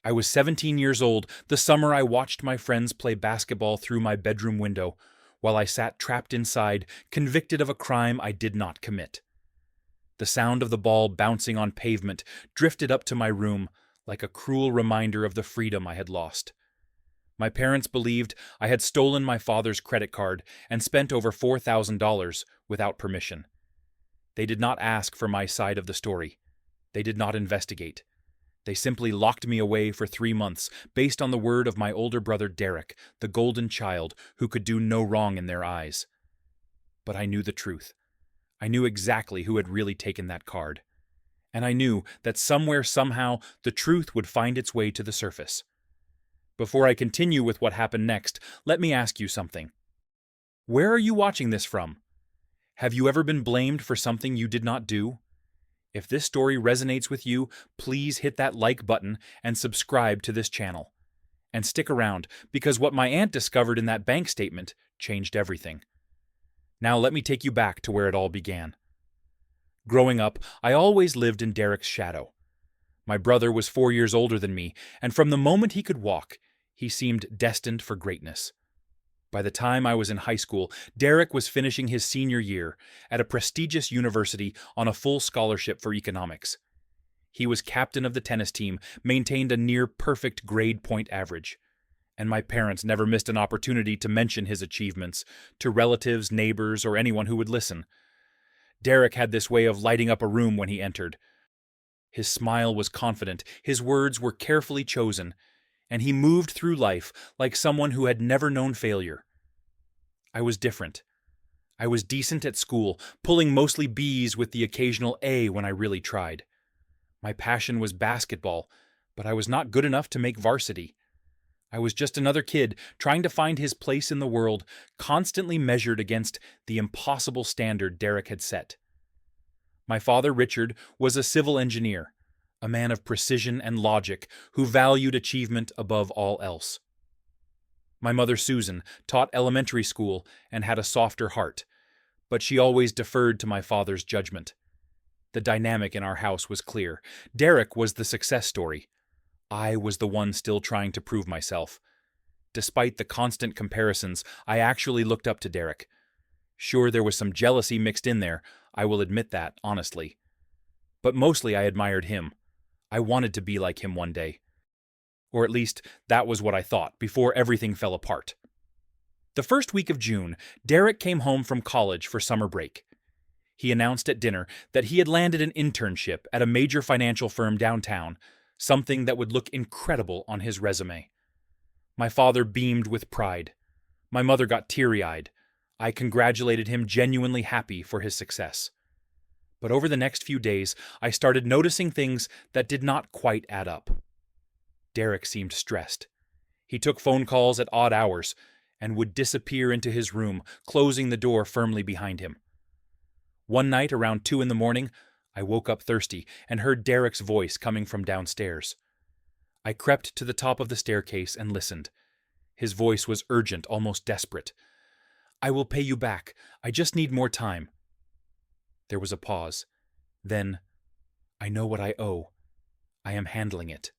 I was 17 years old the summer I watched my friends play basketball through my bedroom window, while I sat trapped inside, convicted of a crime I did not commit. The sound of the ball bouncing on pavement drifted up to my room like a cruel reminder of the freedom I had lost. My parents believed I had stolen my father's credit card and spent over $4,000 without permission. They did not ask for my side of the story. They did not investigate. They simply locked me away for 3 months, based on the word of my older brother Derek, the golden child who could do no wrong in their eyes. But I knew the truth. I knew exactly who had really taken that card. And I knew that somewhere, somehow, the truth would find its way to the surface. Before I continue with what happened next, let me ask you something. Where are you watching this from? Have you ever been blamed for something you did not do? If this story resonates with you, please hit that like button and subscribe to this channel. And stick around, because what my aunt discovered in that bank statement changed everything. Now let me take you back to where it all began. Growing up, I always lived in Derek's shadow. My brother was 4 years older than me, and from the moment he could walk, he seemed destined for greatness. By the time I was in high school, Derek was finishing his senior year at a prestigious university on a full scholarship for economics. He was captain of the tennis team, maintained a near-perfect grade point average, and my parents never missed an opportunity to mention his achievements to relatives, neighbors, or anyone who would listen. Derek had this way of lighting up a room when he entered. His smile was confident, his words were carefully chosen, and he moved through life like someone who had never known failure. I was different. I was decent at school, pulling mostly B's with the occasional A when I really tried. My passion was basketball, but I was not good enough to make varsity. I was just another kid trying to find his place in the world, constantly measured against the impossible standard Derek had set. My father, Richard, was a civil engineer, a man of precision and logic who valued achievement above all else. My mother, Susan, taught elementary school and had a softer heart, but she always deferred to my father's judgment. The dynamic in our house was clear. Derek was the success story. I was the one still trying to prove myself. Despite the constant comparisons, I actually looked up to Derek. Sure, there was some jealousy mixed in there, I will admit that, honestly. But mostly I admired him. I wanted to be like him one day. Or at least, that was what I thought, before everything fell apart. The first week of June, Derek came home from college for summer break. He announced at dinner that he had landed an internship at a major financial firm downtown, something that would look incredible on his resume. My father beamed with pride. My mother got teary-eyed. I congratulated him, genuinely happy for his success. But over the next few days, I started noticing things that did not quite add up. Derek seemed stressed. He took phone calls at odd hours and would disappear into his room, closing the door firmly behind him. One night around 2 a.m, I woke up thirsty and heard Derek's voice coming from downstairs. I crept to the top of the staircase and listened. His voice was urgent, almost desperate. "I will pay you back. I just need more time." There was a pause. Then, "I know what I owe. I am handling it."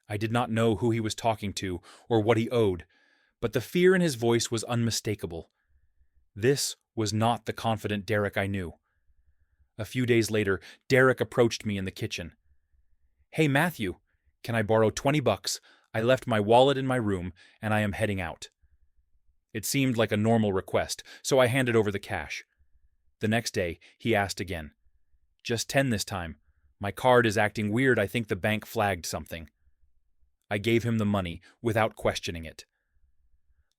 I did not know who he was talking to or what he owed, but the fear in his voice was unmistakable. This was not the confident Derek I knew. A few days later, Derek approached me in the kitchen. "Hey, Matthew, can I borrow $20? I left my wallet in my room, and I am heading out." It seemed like a normal request, so I handed over the cash. The next day, he asked again. "Just 10 this time. My card is acting weird. I think the bank flagged something." I gave him the money without questioning it.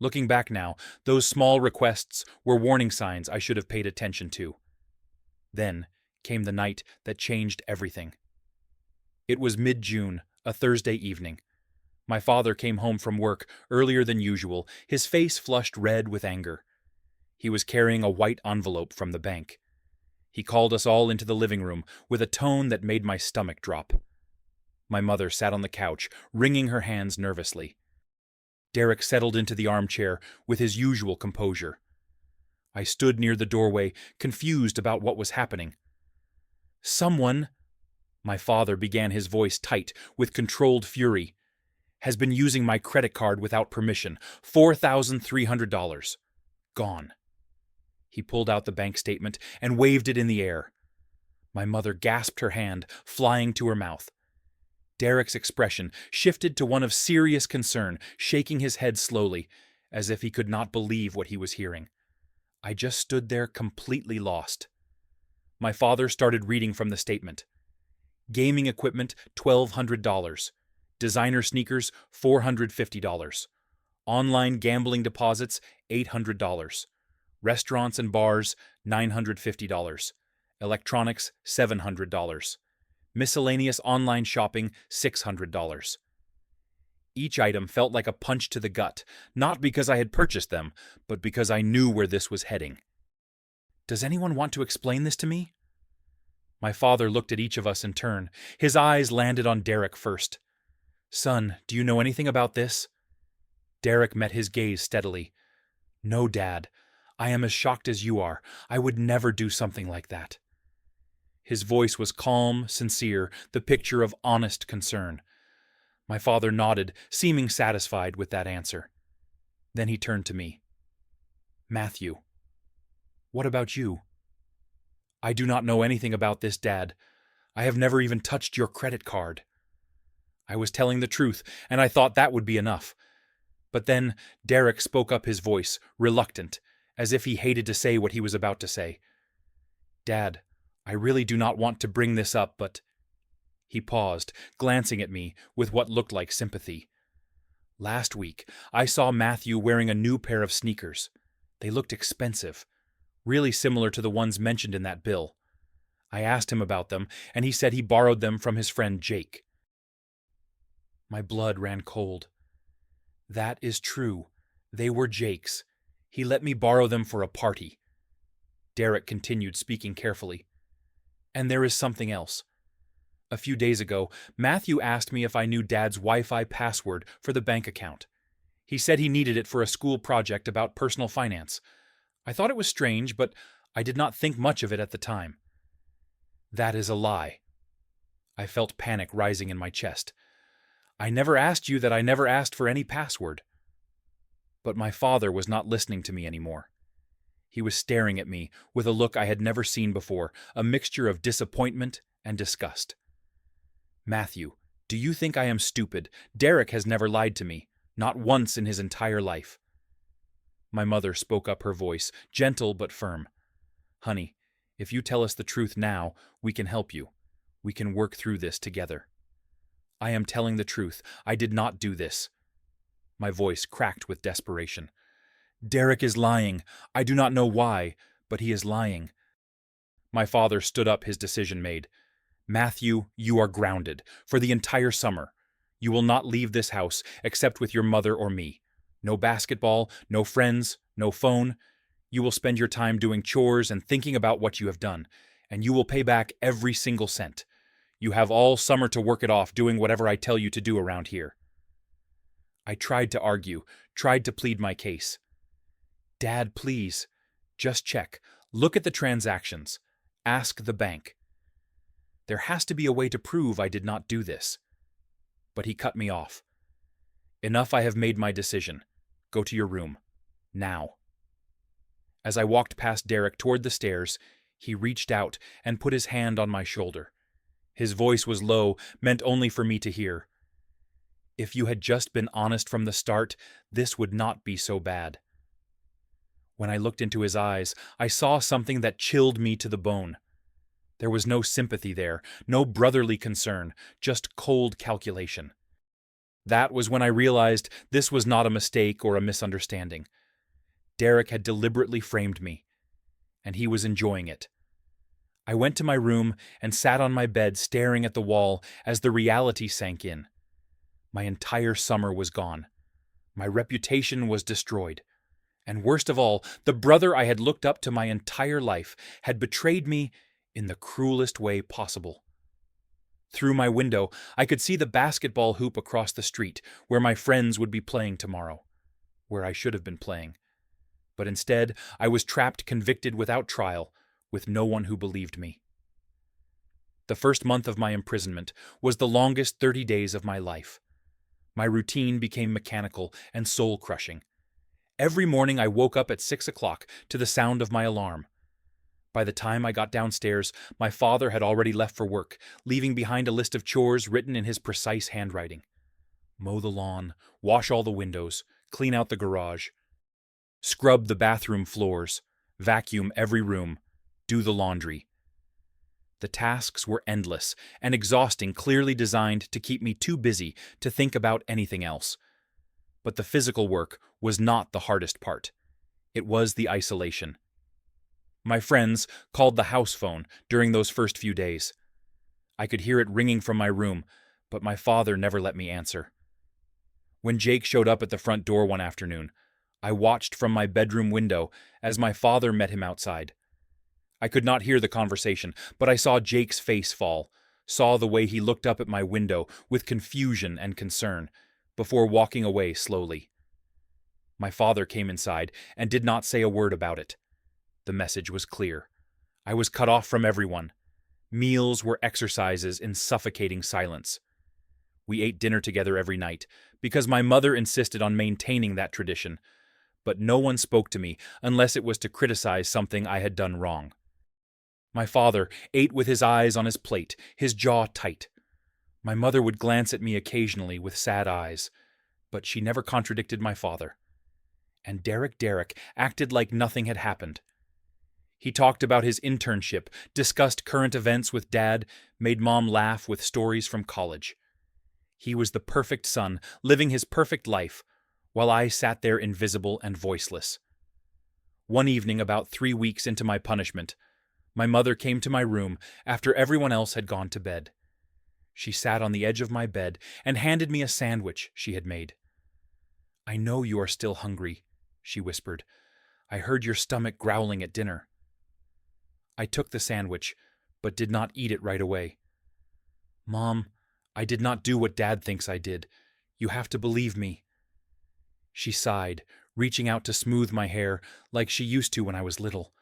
Looking back now, those small requests were warning signs I should have paid attention to. Then came the night that changed everything. It was mid-June, a Thursday evening. My father came home from work earlier than usual, his face flushed red with anger. He was carrying a white envelope from the bank. He called us all into the living room with a tone that made my stomach drop. My mother sat on the couch, wringing her hands nervously. Derek settled into the armchair with his usual composure. I stood near the doorway, confused about what was happening. "Someone," My father began, his voice tight with controlled fury. Has been using my credit card without permission. $4,300. Gone. He pulled out the bank statement and waved it in the air. My mother gasped, her hand flying to her mouth. Derek's expression shifted to one of serious concern, shaking his head slowly, as if he could not believe what he was hearing. I just stood there completely lost. My father started reading from the statement. Gaming equipment, $1,200. Designer sneakers, $450. Online gambling deposits, $800. Restaurants and bars, $950. Electronics, $700. Miscellaneous online shopping, $600. Each item felt like a punch to the gut, not because I had purchased them, but because I knew where this was heading. Does anyone want to explain this to me? My father looked at each of us in turn. His eyes landed on Derek first. Son, do you know anything about this? Derek met his gaze steadily. No, Dad. I am as shocked as you are. I would never do something like that. His voice was calm, sincere, the picture of honest concern. My father nodded, seeming satisfied with that answer. Then he turned to me. Matthew, what about you? I do not know anything about this, Dad. I have never even touched your credit card. I was telling the truth, and I thought that would be enough. But then Derek spoke up, his voice, reluctant, as if he hated to say what he was about to say. Dad, I really do not want to bring this up, but... He paused, glancing at me with what looked like sympathy. Last week, I saw Matthew wearing a new pair of sneakers. They looked expensive, really similar to the ones mentioned in that bill. I asked him about them, and he said he borrowed them from his friend Jake. My blood ran cold. That is true. They were Jake's. He let me borrow them for a party. Derek continued, speaking carefully. And there is something else. A few days ago, Matthew asked me if I knew Dad's Wi-Fi password for the bank account. He said he needed it for a school project about personal finance. I thought it was strange, but I did not think much of it at the time. That is a lie. I felt panic rising in my chest. I never asked you that. I never asked for any password. But my father was not listening to me anymore. He was staring at me with a look I had never seen before, a mixture of disappointment and disgust. Matthew, do you think I am stupid? Derek has never lied to me, not once in his entire life. My mother spoke up, her voice gentle but firm. Honey, if you tell us the truth now, we can help you. We can work through this together. I am telling the truth. I did not do this. My voice cracked with desperation. Derek is lying. I do not know why, but he is lying. My father stood up, his decision made. Matthew, you are grounded for the entire summer. You will not leave this house except with your mother or me. No basketball, no friends, no phone. You will spend your time doing chores and thinking about what you have done, and you will pay back every single cent. You have all summer to work it off doing whatever I tell you to do around here. I tried to argue, tried to plead my case. Dad, please. Just check. Look at the transactions. Ask the bank. There has to be a way to prove I did not do this. But he cut me off. Enough, I have made my decision. Go to your room. Now. As I walked past Derek toward the stairs, he reached out and put his hand on my shoulder. His voice was low, meant only for me to hear. If you had just been honest from the start, this would not be so bad. When I looked into his eyes, I saw something that chilled me to the bone. There was no sympathy there, no brotherly concern, just cold calculation. That was when I realized this was not a mistake or a misunderstanding. Derek had deliberately framed me, and he was enjoying it. I went to my room and sat on my bed staring at the wall as the reality sank in. My entire summer was gone. My reputation was destroyed. And worst of all, the brother I had looked up to my entire life had betrayed me in the cruelest way possible. Through my window, I could see the basketball hoop across the street, where my friends would be playing tomorrow, where I should have been playing. But instead, I was trapped, convicted without trial, with no one who believed me. The first month of my imprisonment was the longest 30 days of my life. My routine became mechanical and soul-crushing. Every morning I woke up at 6 o'clock to the sound of my alarm. By the time I got downstairs, my father had already left for work, leaving behind a list of chores written in his precise handwriting. Mow the lawn, wash all the windows, clean out the garage, scrub the bathroom floors, vacuum every room, do the laundry. The tasks were endless and exhausting, clearly designed to keep me too busy to think about anything else. But the physical work was not the hardest part. It was the isolation. My friends called the house phone during those first few days. I could hear it ringing from my room, but my father never let me answer. When Jake showed up at the front door one afternoon, I watched from my bedroom window as my father met him outside. I could not hear the conversation, but I saw Jake's face fall, saw the way he looked up at my window with confusion and concern, before walking away slowly. My father came inside and did not say a word about it. The message was clear. I was cut off from everyone. Meals were exercises in suffocating silence. We ate dinner together every night, because my mother insisted on maintaining that tradition, but no one spoke to me unless it was to criticize something I had done wrong. My father ate with his eyes on his plate, his jaw tight. My mother would glance at me occasionally with sad eyes, but she never contradicted my father. And Derek acted like nothing had happened. He talked about his internship, discussed current events with Dad, made Mom laugh with stories from college. He was the perfect son, living his perfect life, while I sat there invisible and voiceless. One evening, about 3 weeks into my punishment, my mother came to my room after everyone else had gone to bed. She sat on the edge of my bed and handed me a sandwich she had made. "I know you are still hungry," she whispered. "I heard your stomach growling at dinner." I took the sandwich, but did not eat it right away. "Mom, I did not do what Dad thinks I did. You have to believe me." She sighed, reaching out to smooth my hair like she used to when I was little.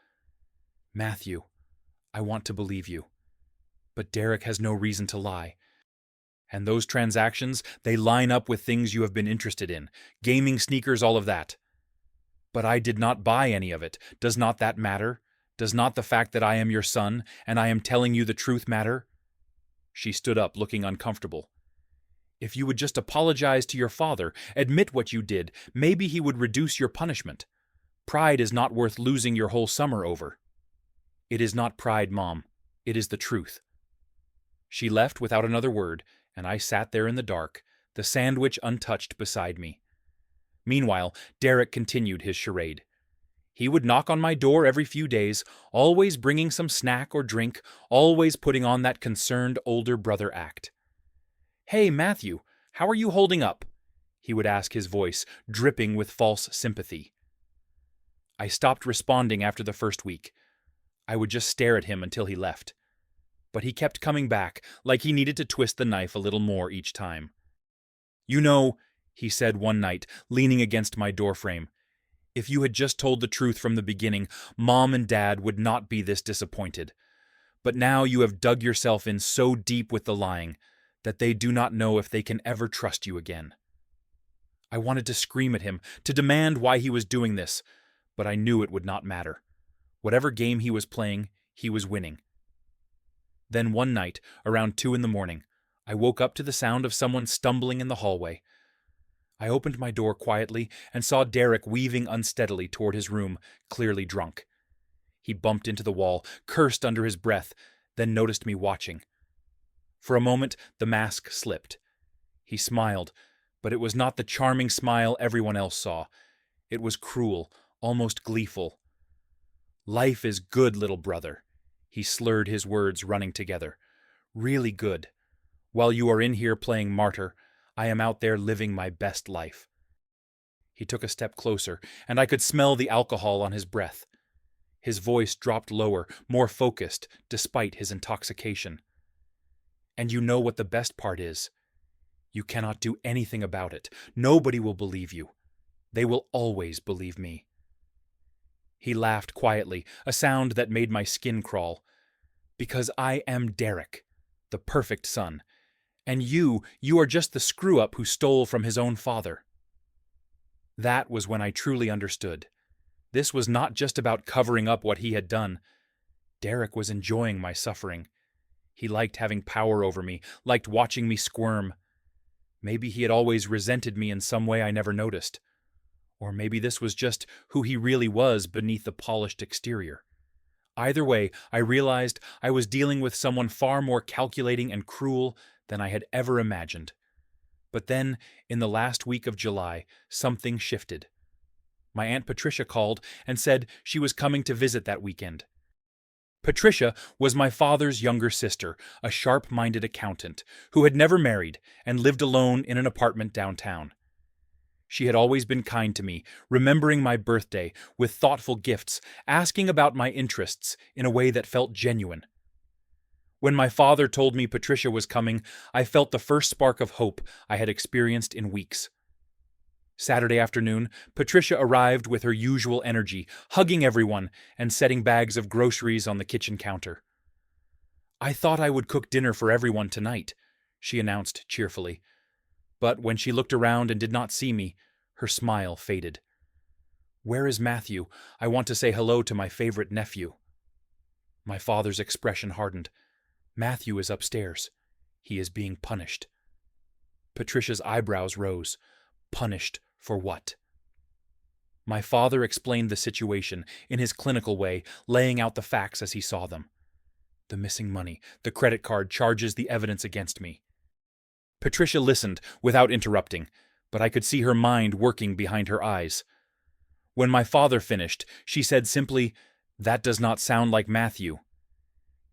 "Matthew, I want to believe you. But Derek has no reason to lie. And those transactions, they line up with things you have been interested in. Gaming, sneakers, all of that. But I did not buy any of it. Does not that matter? Does not the fact that I am your son, and I am telling you the truth matter?" She stood up, looking uncomfortable. "If you would just apologize to your father, admit what you did, maybe he would reduce your punishment. Pride is not worth losing your whole summer over." "It is not pride, Mom. It is the truth." She left without another word, and I sat there in the dark, the sandwich untouched beside me. Meanwhile, Derek continued his charade. He would knock on my door every few days, always bringing some snack or drink, always putting on that concerned older brother act. "Hey, Matthew, how are you holding up?" he would ask, his voice dripping with false sympathy. I stopped responding after the first week. I would just stare at him until he left. But he kept coming back, like he needed to twist the knife a little more each time. "You know," he said one night, leaning against my doorframe, "if you had just told the truth from the beginning, Mom and Dad would not be this disappointed. But now you have dug yourself in so deep with the lying that they do not know if they can ever trust you again." I wanted to scream at him, to demand why he was doing this, but I knew it would not matter. Whatever game he was playing, he was winning. Then one night, around 2 a.m, I woke up to the sound of someone stumbling in the hallway. I opened my door quietly and saw Derek weaving unsteadily toward his room, clearly drunk. He bumped into the wall, cursed under his breath, then noticed me watching. For a moment, the mask slipped. He smiled, but it was not the charming smile everyone else saw. It was cruel, almost gleeful. "Life is good, little brother." He slurred his words, running together. "Really good. While you are in here playing martyr, I am out there living my best life." He took a step closer, and I could smell the alcohol on his breath. His voice dropped lower, more focused, despite his intoxication. "And you know what the best part is? You cannot do anything about it. Nobody will believe you. They will always believe me." He laughed quietly, a sound that made my skin crawl. "Because I am Derek. the perfect son. And you are just the screw-up who stole from his own father." That was when I truly understood. This was not just about covering up what he had done. Derek was enjoying my suffering. He liked having power over me, liked watching me squirm. Maybe he had always resented me in some way I never noticed. Or maybe this was just who he really was beneath the polished exterior. Either way, I realized I was dealing with someone far more calculating and cruel than I had ever imagined. But then, in the last week of July, something shifted. My Aunt Patricia called and said she was coming to visit that weekend. Patricia was my father's younger sister, a sharp-minded accountant who had never married and lived alone in an apartment downtown. She had always been kind to me, remembering my birthday with thoughtful gifts, asking about my interests in a way that felt genuine. When my father told me Patricia was coming, I felt the first spark of hope I had experienced in weeks. Saturday afternoon, Patricia arrived with her usual energy, hugging everyone and setting bags of groceries on the kitchen counter. "I thought I would cook dinner for everyone tonight," she announced cheerfully. But when she looked around and did not see me, her smile faded. "Where is Matthew? I want to say hello to my favorite nephew." My father's expression hardened. "Matthew is upstairs. He is being punished." Patricia's eyebrows rose. Punished for what? My father explained the situation in his clinical way, laying out the facts as he saw them. The missing money, the credit card charges, the evidence against me. Patricia listened without interrupting, but I could see her mind working behind her eyes. When my father finished, she said simply, "That does not sound like Matthew."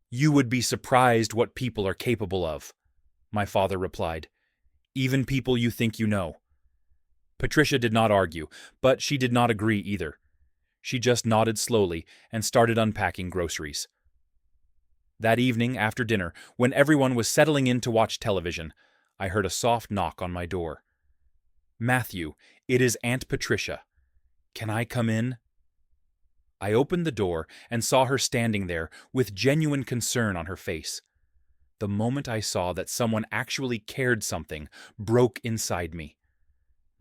"You would be surprised what people are capable of," my father replied. "Even people you think you know." Patricia did not argue, but she did not agree either. She just nodded slowly and started unpacking groceries. That evening, after dinner, when everyone was settling in to watch television, I heard a soft knock on my door. "Matthew, it is Aunt Patricia. Can I come in?" I opened the door and saw her standing there with genuine concern on her face. The moment I saw that someone actually cared something broke inside me.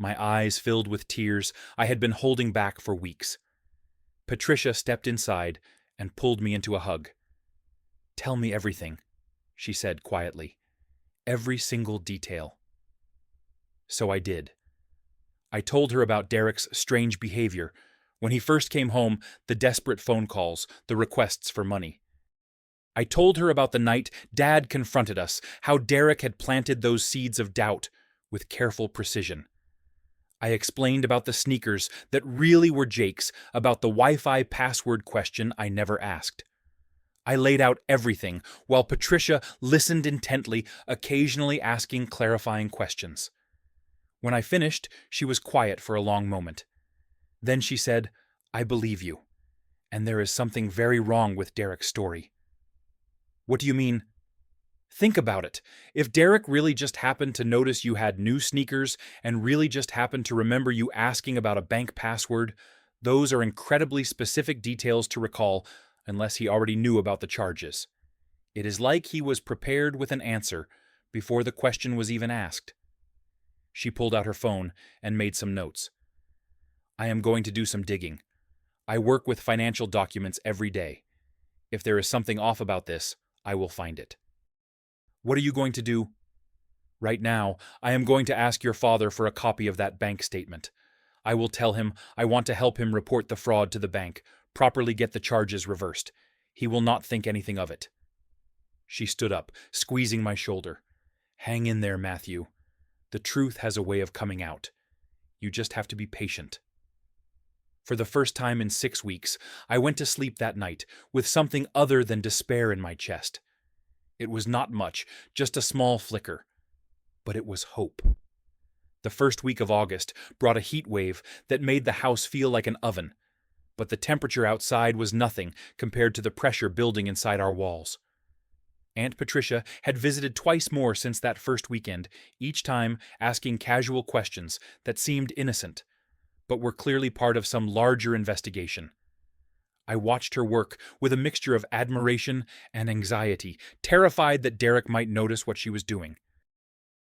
My eyes filled with tears I had been holding back for weeks. Patricia stepped inside and pulled me into a hug. "Tell me everything," she said quietly. "Every single detail." So I did. I told her about Derek's strange behavior. When he first came home, the desperate phone calls, the requests for money. I told her about the night Dad confronted us, how Derek had planted those seeds of doubt with careful precision. I explained about the sneakers that really were Jake's, about the Wi-Fi password question I never asked. I laid out everything, while Patricia listened intently, occasionally asking clarifying questions. When I finished, she was quiet for a long moment. Then she said, "I believe you, and there is something very wrong with Derek's story." "What do you mean?" "Think about it. If Derek really just happened to notice you had new sneakers and really just happened to remember you asking about a bank password, those are incredibly specific details to recall unless he already knew about the charges. It is like he was prepared with an answer before the question was even asked." She pulled out her phone and made some notes. "I am going to do some digging. I work with financial documents every day. If there is something off about this, I will find it." "What are you going to do?" "Right now, I am going to ask your father for a copy of that bank statement. I will tell him I want to help him report the fraud to the bank, properly get the charges reversed. He will not think anything of it." She stood up, squeezing my shoulder. "Hang in there, Matthew. The truth has a way of coming out. You just have to be patient." For the first time in 6 weeks, I went to sleep that night with something other than despair in my chest. It was not much, just a small flicker. But it was hope. The first week of August brought a heat wave that made the house feel like an oven. But the temperature outside was nothing compared to the pressure building inside our walls. Aunt Patricia had visited twice more since that first weekend, each time asking casual questions that seemed innocent, but were clearly part of some larger investigation. I watched her work with a mixture of admiration and anxiety, terrified that Derek might notice what she was doing.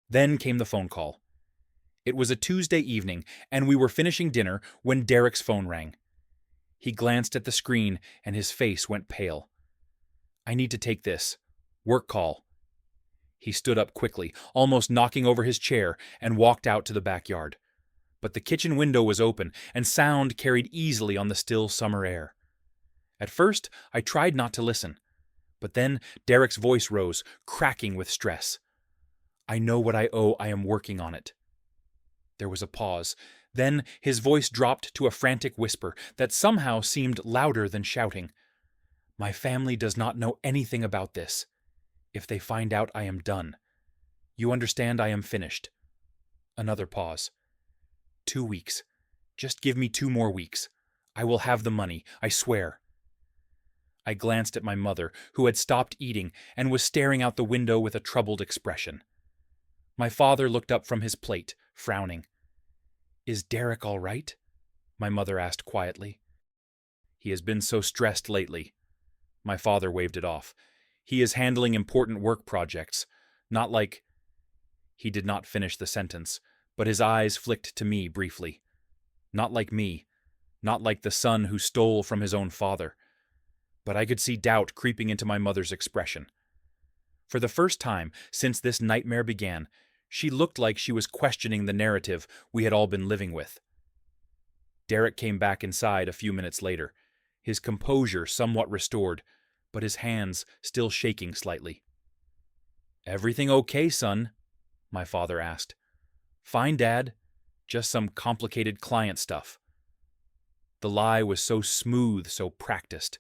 Then came the phone call. It was a Tuesday evening, and we were finishing dinner when Derek's phone rang. He glanced at the screen, and his face went pale. "I need to take this. Work call." He stood up quickly, almost knocking over his chair, and walked out to the backyard. But the kitchen window was open, and sound carried easily on the still summer air. At first, I tried not to listen. But then Derek's voice rose, cracking with stress. "I know what I owe. I am working on it." There was a pause. Then his voice dropped to a frantic whisper that somehow seemed louder than shouting. "My family does not know anything about this. If they find out, I am done. You understand, I am finished." Another pause. 2 weeks. Just give me 2 more weeks. I will have the money, I swear." I glanced at my mother, who had stopped eating and was staring out the window with a troubled expression. My father looked up from his plate, frowning. "Is Derek all right?" my mother asked quietly. "He has been so stressed lately." My father waved it off. "He is handling important work projects. Not like—" He did not finish the sentence, but his eyes flicked to me briefly. Not like me. Not like the son who stole from his own father. But I could see doubt creeping into my mother's expression. For the first time since this nightmare began, she looked like she was questioning the narrative we had all been living with. Derek came back inside a few minutes later, his composure somewhat restored, but his hands still shaking slightly. "Everything okay, son?" my father asked. "Fine, Dad. Just some complicated client stuff." The lie was so smooth, so practiced.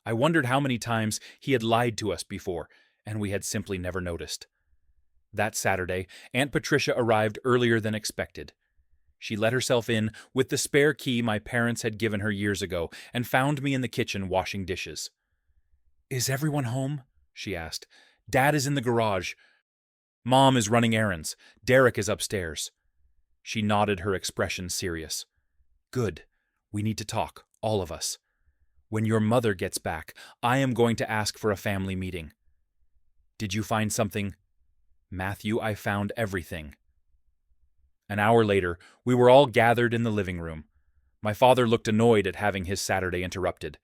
I wondered how many times he had lied to us before, and we had simply never noticed. That Saturday, Aunt Patricia arrived earlier than expected. She let herself in with the spare key my parents had given her years ago and found me in the kitchen washing dishes. "Is everyone home?" she asked. "Dad is in the garage. Mom is running errands. Derek is upstairs." She nodded, her expression serious. "Good. We need to talk, all of us. When your mother gets back, I am going to ask for a family meeting." "Did you find something?" "Matthew, I found everything." An hour later, we were all gathered in the living room. My father looked annoyed at having his Saturday interrupted.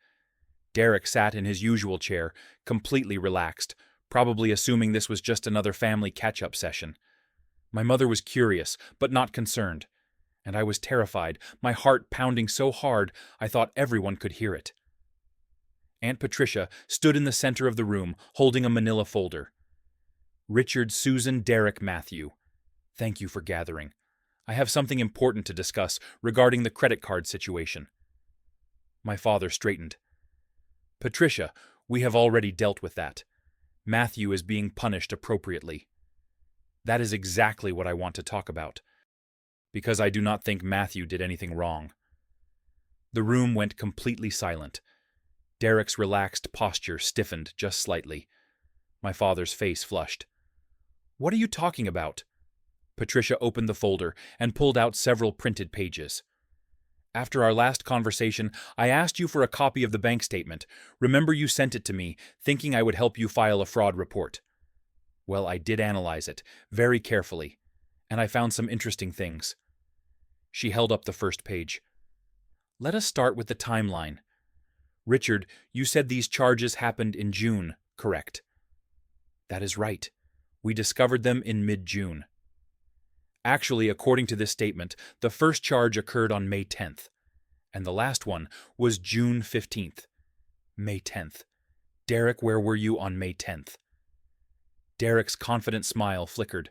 Derek sat in his usual chair, completely relaxed, probably assuming this was just another family catch-up session. My mother was curious, but not concerned. And I was terrified, my heart pounding so hard I thought everyone could hear it. Aunt Patricia stood in the center of the room, holding a manila folder. "Richard, Susan, Derek, Matthew. Thank you for gathering. I have something important to discuss regarding the credit card situation." My father straightened. "Patricia, we have already dealt with that. Matthew is being punished appropriately." "That is exactly what I want to talk about. Because I do not think Matthew did anything wrong." The room went completely silent. Derek's relaxed posture stiffened just slightly. My father's face flushed. "What are you talking about?" Patricia opened the folder and pulled out several printed pages. "After our last conversation, I asked you for a copy of the bank statement. Remember, you sent it to me, thinking I would help you file a fraud report. Well, I did analyze it, very carefully, and I found some interesting things." She held up the first page. "Let us start with the timeline. Richard, you said these charges happened in June, correct?" "That is right. We discovered them in mid-June." Actually, according to this statement, the first charge occurred on May 10th, and the last one was June 15th. May 10th. Derek, where were you on May 10th? Derek's confident smile flickered.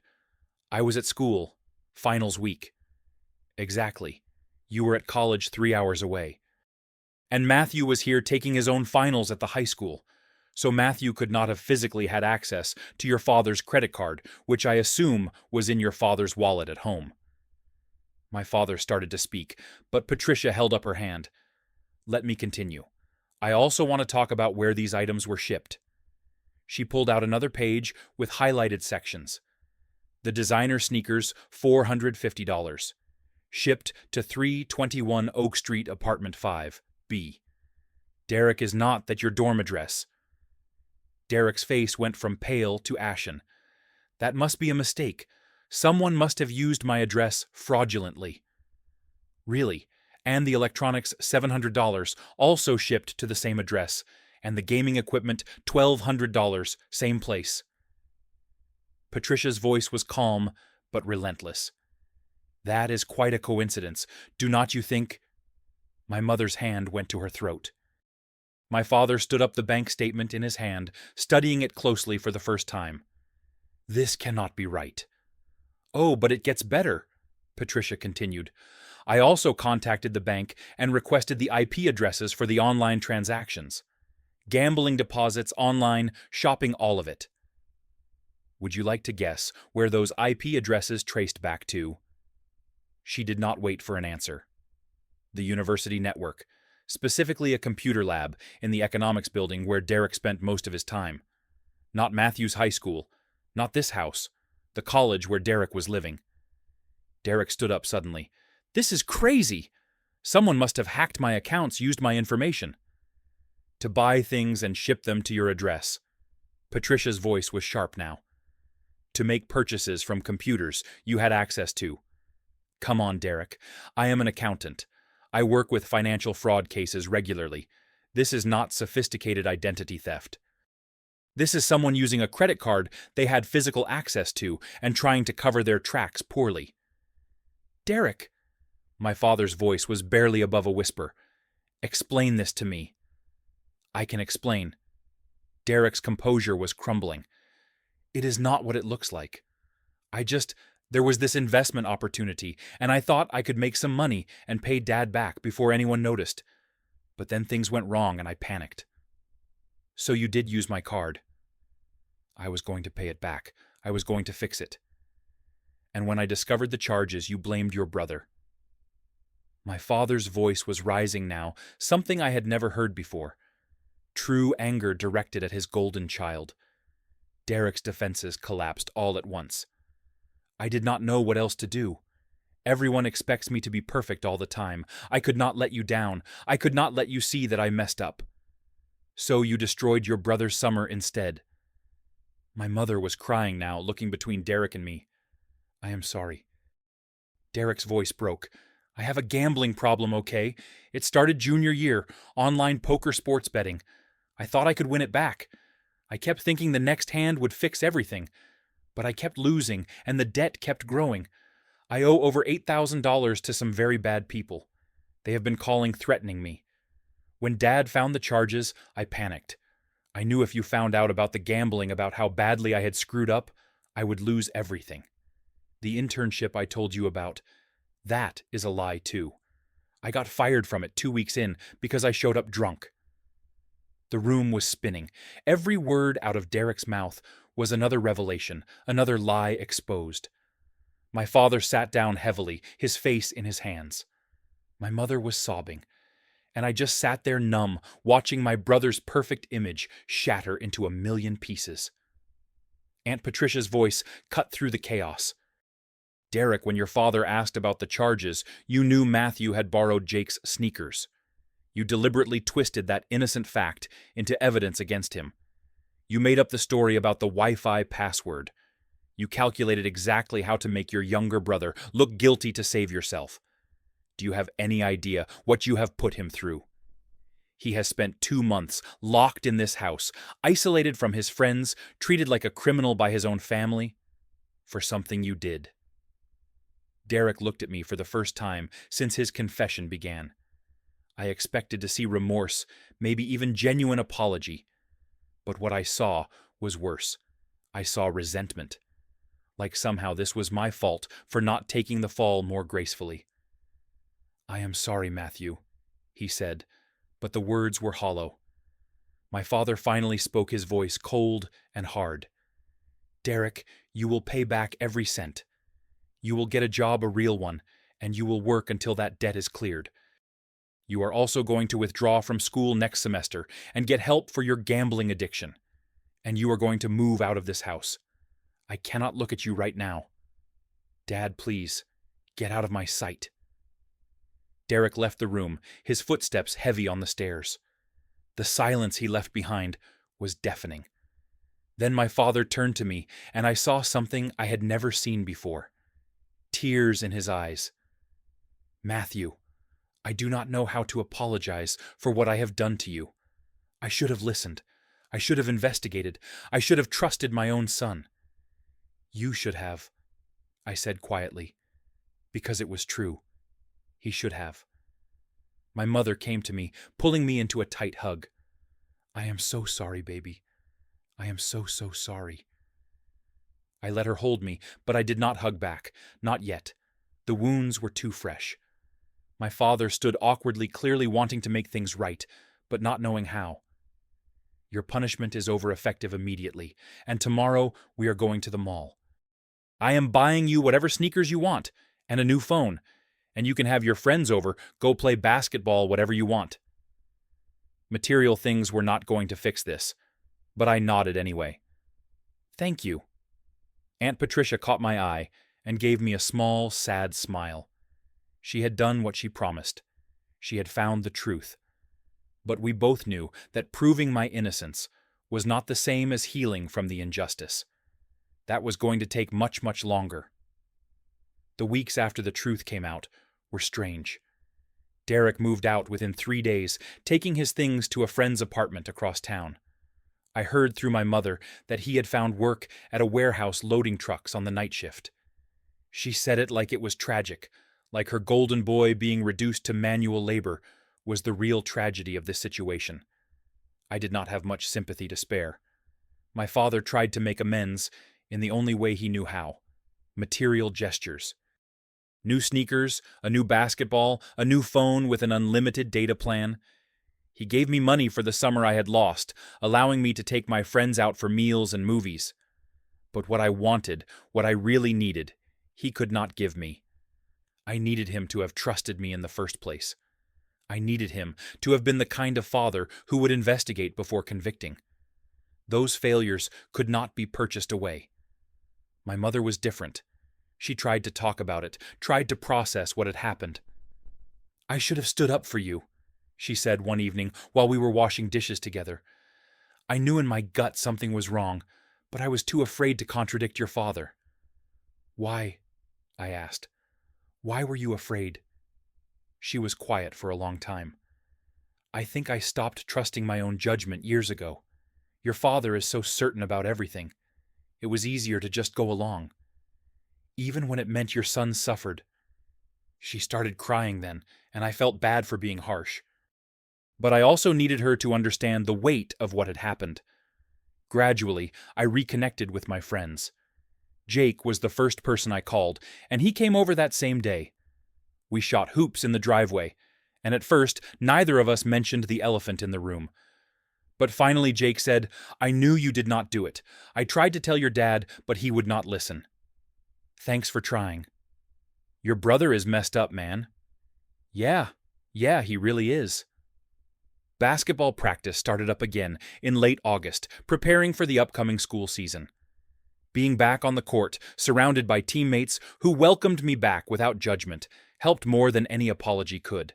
"I was at school. Finals week." "Exactly. You were at college 3 hours away. And Matthew was here taking his own finals at the high school. So Matthew could not have physically had access to your father's credit card, which I assume was in your father's wallet at home." My father started to speak, but Patricia held up her hand. "Let me continue. I also want to talk about where these items were shipped." She pulled out another page with highlighted sections. "The designer sneakers, $450. Shipped to 321 Oak Street, Apartment 5, B. Derek is not that your dorm address." Derek's face went from pale to ashen. "That must be a mistake. Someone must have used my address fraudulently." "Really? And the electronics $700 also shipped to the same address, and the gaming equipment $1,200, same place." Patricia's voice was calm but relentless. "That is quite a coincidence. Do not you think—" My mother's hand went to her throat. My father stood up the bank statement in his hand, studying it closely for the first time. "This cannot be right." "Oh, but it gets better," Patricia continued. "I also contacted the bank and requested the IP addresses for the online transactions. Gambling deposits, online, shopping, all of it." "Would you like to guess where those IP addresses traced back to?" She did not wait for an answer. "The university network, specifically a computer lab in the economics building where Derek spent most of his time. Not Matthews High School, not this house, the college where Derek was living." Derek stood up suddenly. "This is crazy! Someone must have hacked my accounts, used my information." "To buy things and ship them to your address." Patricia's voice was sharp now. "To make purchases from computers you had access to." "Come on, Derek. I am an accountant. I work with financial fraud cases regularly. This is not sophisticated identity theft. This is someone using a credit card they had physical access to and trying to cover their tracks poorly." "Derek," my father's voice was barely above a whisper, "explain this to me." "I can explain." Derek's composure was crumbling. "It is not what it looks like. There was this investment opportunity, and I thought I could make some money and pay Dad back before anyone noticed. But then things went wrong and I panicked." "So you did use my card." "I was going to pay it back. I was going to fix it. And when I discovered the charges, you blamed your brother." My father's voice was rising now, something I had never heard before. True anger directed at his golden child. Derek's defenses collapsed all at once. I did not know what else to do. Everyone expects me to be perfect all the time. I could not let you down. I could not let you see that I messed up. So you destroyed your brother's summer instead." My mother was crying now, looking between Derek and me. "I am sorry." Derek's voice broke. "I have a gambling problem, okay? It started junior year, online poker sports betting. I thought I could win it back. I kept thinking the next hand would fix everything. But I kept losing, and the debt kept growing. I owe over $8,000 to some very bad people. They have been calling, threatening me. When Dad found the charges, I panicked. I knew if you found out about the gambling, about how badly I had screwed up, I would lose everything. The internship I told you about, that is a lie too. I got fired from it 2 weeks in because I showed up drunk." The room was spinning. Every word out of Derek's mouth was another revelation, another lie exposed. My father sat down heavily, his face in his hands. My mother was sobbing, and I just sat there numb, watching my brother's perfect image shatter into a million pieces. Aunt Patricia's voice cut through the chaos. "Derek, when your father asked about the charges, you knew Matthew had borrowed Jake's sneakers. You deliberately twisted that innocent fact into evidence against him. You made up the story about the Wi-Fi password. You calculated exactly how to make your younger brother look guilty to save yourself. Do you have any idea what you have put him through? He has spent 2 months locked in this house, isolated from his friends, treated like a criminal by his own family, for something you did." Derek looked at me for the first time since his confession began. I expected to see remorse, maybe even genuine apology. But what I saw was worse. I saw resentment. Like somehow this was my fault for not taking the fall more gracefully. "I am sorry, Matthew," he said, but the words were hollow. My father finally spoke, his voice cold and hard. "Derek, you will pay back every cent. You will get a job, a real one, and you will work until that debt is cleared. You are also going to withdraw from school next semester and get help for your gambling addiction. And you are going to move out of this house. I cannot look at you right now. Dad, please, get out of my sight." Derek left the room, his footsteps heavy on the stairs. The silence he left behind was deafening. Then my father turned to me, and I saw something I had never seen before. Tears in his eyes. "Matthew, I do not know how to apologize for what I have done to you. I should have listened. I should have investigated. I should have trusted my own son." "You should have," I said quietly, because it was true. He should have. My mother came to me, pulling me into a tight hug. "I am so sorry, baby. I am so sorry." I let her hold me, but I did not hug back. Not yet. The wounds were too fresh. My father stood awkwardly, clearly wanting to make things right, but not knowing how. "Your punishment is over effective immediately, and tomorrow we are going to the mall. I am buying you whatever sneakers you want, and a new phone, and you can have your friends over, go play basketball, whatever you want." Material things were not going to fix this, but I nodded anyway. "Thank you." Aunt Patricia caught my eye and gave me a small, sad smile. She had done what she promised. She had found the truth. But we both knew that proving my innocence was not the same as healing from the injustice. That was going to take much, much longer. The weeks after the truth came out were strange. Derek moved out within 3 days, taking his things to a friend's apartment across town. I heard through my mother that he had found work at a warehouse loading trucks on the night shift. She said it like it was tragic, like her golden boy being reduced to manual labor was the real tragedy of this situation. I did not have much sympathy to spare. My father tried to make amends in the only way he knew how: material gestures. New sneakers, a new basketball, a new phone with an unlimited data plan. He gave me money for the summer I had lost, allowing me to take my friends out for meals and movies. But what I wanted, what I really needed, he could not give me. I needed him to have trusted me in the first place. I needed him to have been the kind of father who would investigate before convicting. Those failures could not be purchased away. My mother was different. She tried to talk about it, tried to process what had happened. "I should have stood up for you," she said one evening while we were washing dishes together. "I knew in my gut something was wrong, but I was too afraid to contradict your father." "Why?" I asked. "Why were you afraid?" She was quiet for a long time. "I think I stopped trusting my own judgment years ago. Your father is so certain about everything. It was easier to just go along. Even when it meant your son suffered." She started crying then, and I felt bad for being harsh. But I also needed her to understand the weight of what had happened. Gradually, I reconnected with my friends. Jake was the first person I called, and he came over that same day. We shot hoops in the driveway, and at first, neither of us mentioned the elephant in the room. But finally Jake said, "I knew you did not do it. I tried to tell your dad, but he would not listen." "Thanks for trying." "Your brother is messed up, man." Yeah, he really is." Basketball practice started up again in late August, preparing for the upcoming school season. Being back on the court, surrounded by teammates who welcomed me back without judgment, helped more than any apology could.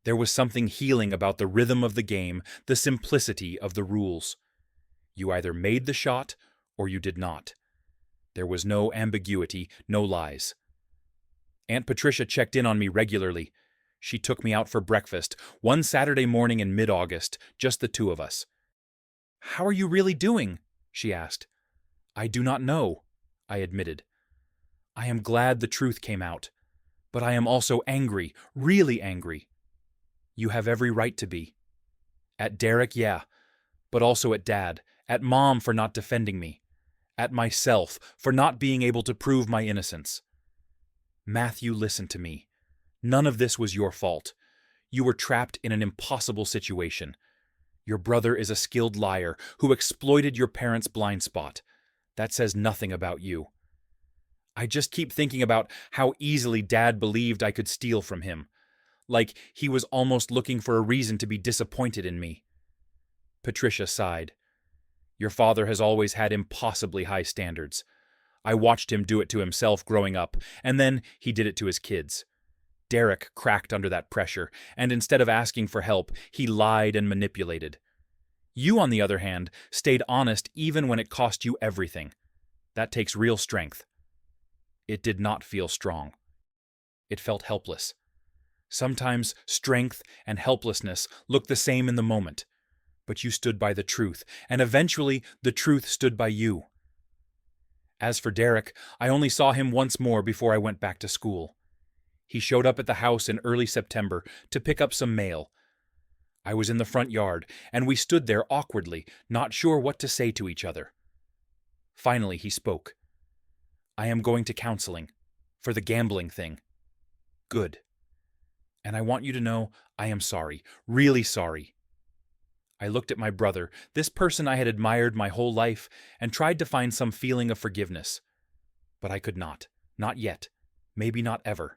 There was something healing about the rhythm of the game, the simplicity of the rules. You either made the shot or you did not. There was no ambiguity, no lies. Aunt Patricia checked in on me regularly. She took me out for breakfast one Saturday morning in mid-August, just the two of us. "How are you really doing?" she asked. "I do not know," I admitted. "I am glad the truth came out, but I am also angry, really angry." "You have every right to be." "At Derek, yeah, but also at Dad, at Mom for not defending me, at myself for not being able to prove my innocence." "Matthew, listen to me. None of this was your fault. You were trapped in an impossible situation. Your brother is a skilled liar who exploited your parents' blind spot. That says nothing about you. I just keep thinking about how easily Dad believed I could steal from him. Like he was almost looking for a reason to be disappointed in me." Patricia sighed. "Your father has always had impossibly high standards. I watched him do it to himself growing up, and then he did it to his kids. Derek cracked under that pressure, and instead of asking for help, he lied and manipulated. You, on the other hand, stayed honest even when it cost you everything. That takes real strength. It did not feel strong. It felt helpless. Sometimes strength and helplessness look the same in the moment, but you stood by the truth, and eventually the truth stood by you. As for Derek, I only saw him once more before I went back to school. He showed up at the house in early September to pick up some mail. I was in the front yard, and we stood there awkwardly, not sure what to say to each other. Finally, he spoke. "I am going to counseling. For the gambling thing." "Good. And I want you to know I am sorry, really sorry." I looked at my brother, this person I had admired my whole life, and tried to find some feeling of forgiveness. But I could not. Not yet. Maybe not ever.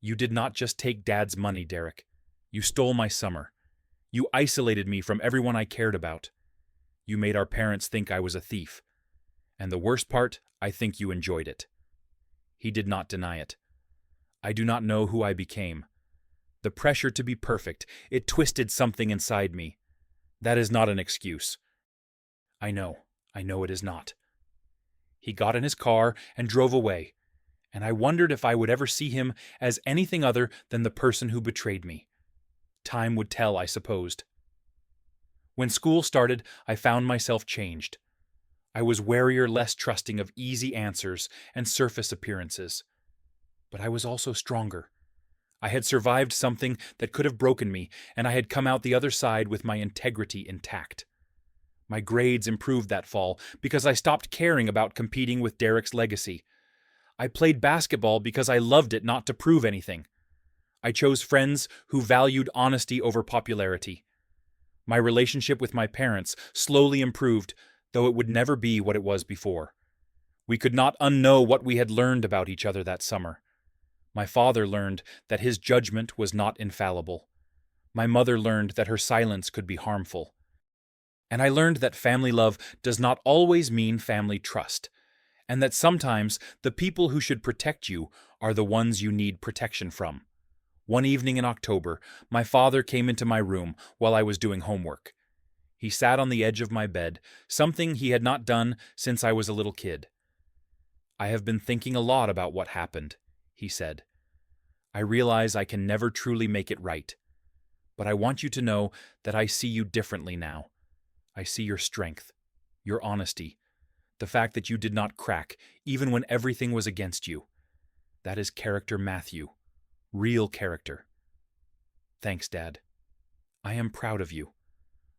"You did not just take Dad's money, Derek. You stole my summer. You isolated me from everyone I cared about. You made our parents think I was a thief. And the worst part, I think you enjoyed it." He did not deny it. I do not know who I became. The pressure to be perfect, it twisted something inside me. That is not an excuse. I know it is not. He got in his car and drove away, and I wondered if I would ever see him as anything other than the person who betrayed me. Time would tell, I supposed. When school started, I found myself changed. I was warier, less trusting of easy answers and surface appearances. But I was also stronger. I had survived something that could have broken me, and I had come out the other side with my integrity intact. My grades improved that fall because I stopped caring about competing with Derek's legacy. I played basketball because I loved it, not to prove anything. I chose friends who valued honesty over popularity. My relationship with my parents slowly improved, though it would never be what it was before. We could not unknow what we had learned about each other that summer. My father learned that his judgment was not infallible. My mother learned that her silence could be harmful. And I learned that family love does not always mean family trust, and that sometimes the people who should protect you are the ones you need protection from. One evening in October, my father came into my room while I was doing homework. He sat on the edge of my bed, something he had not done since I was a little kid. "I have been thinking a lot about what happened," he said. "I realize I can never truly make it right. But I want you to know that I see you differently now. I see your strength, your honesty, the fact that you did not crack, even when everything was against you. That is character, Matthew. Real character. Thanks, Dad. I am proud of you.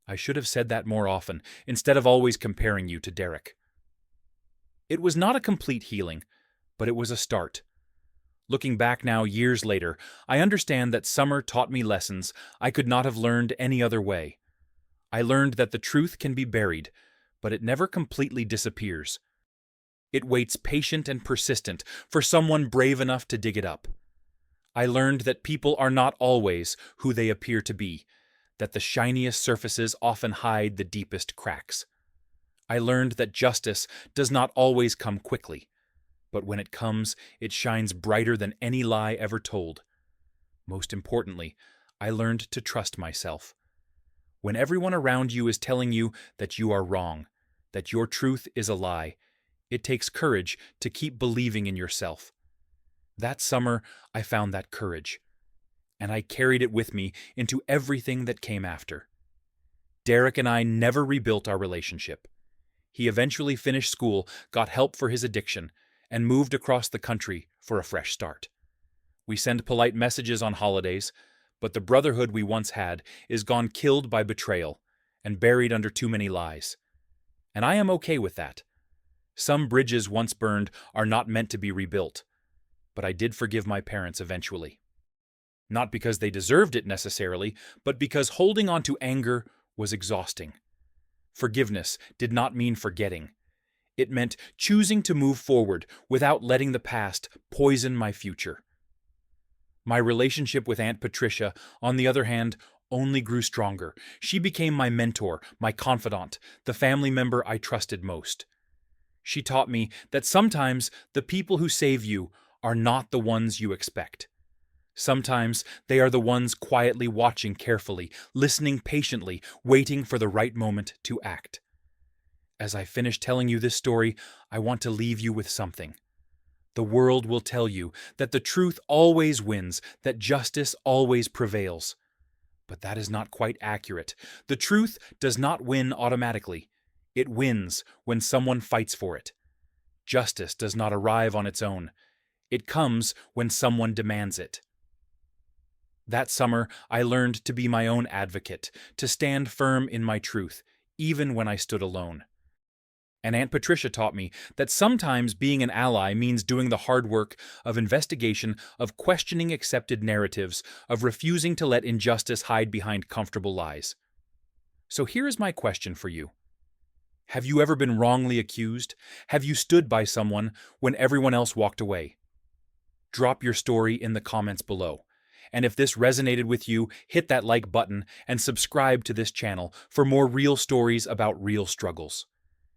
I should have said that more often, instead of always comparing you to Derek." It was not a complete healing, but it was a start. Looking back now, years later, I understand that summer taught me lessons I could not have learned any other way. I learned that the truth can be buried, but it never completely disappears. It waits patient and persistent for someone brave enough to dig it up. I learned that people are not always who they appear to be, that the shiniest surfaces often hide the deepest cracks. I learned that justice does not always come quickly, but when it comes, it shines brighter than any lie ever told. Most importantly, I learned to trust myself. When everyone around you is telling you that you are wrong, that your truth is a lie, it takes courage to keep believing in yourself. That summer, I found that courage, and I carried it with me into everything that came after. Derek and I never rebuilt our relationship. He eventually finished school, got help for his addiction, and moved across the country for a fresh start. We send polite messages on holidays, but the brotherhood we once had is gone killed by betrayal and buried under too many lies. And I am okay with that. Some bridges once burned are not meant to be rebuilt, but I did forgive my parents eventually. Not because they deserved it necessarily, but because holding on to anger was exhausting. Forgiveness did not mean forgetting. It meant choosing to move forward without letting the past poison my future. My relationship with Aunt Patricia, on the other hand, only grew stronger. She became my mentor, my confidant, the family member I trusted most. She taught me that sometimes the people who save you are not the ones you expect. Sometimes they are the ones quietly watching carefully, listening patiently, waiting for the right moment to act. As I finish telling you this story, I want to leave you with something. The world will tell you that the truth always wins, that justice always prevails. But that is not quite accurate. The truth does not win automatically. It wins when someone fights for it. Justice does not arrive on its own. It comes when someone demands it. That summer, I learned to be my own advocate, to stand firm in my truth, even when I stood alone. And Aunt Patricia taught me that sometimes being an ally means doing the hard work of investigation, of questioning accepted narratives, of refusing to let injustice hide behind comfortable lies. So here is my question for you. Have you ever been wrongly accused? Have you stood by someone when everyone else walked away? Drop your story in the comments below. And if this resonated with you, hit that like button and subscribe to this channel for more real stories about real struggles.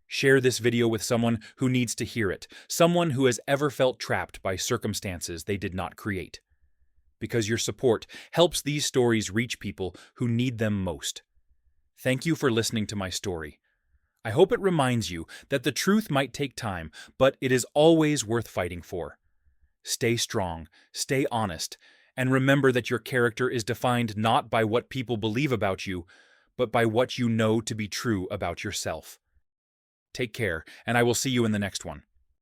Share this video with someone who needs to hear it, someone who has ever felt trapped by circumstances they did not create. Because your support helps these stories reach people who need them most. Thank you for listening to my story. I hope it reminds you that the truth might take time, but it is always worth fighting for. Stay strong, stay honest, and remember that your character is defined not by what people believe about you, but by what you know to be true about yourself. Take care, and I will see you in the next one.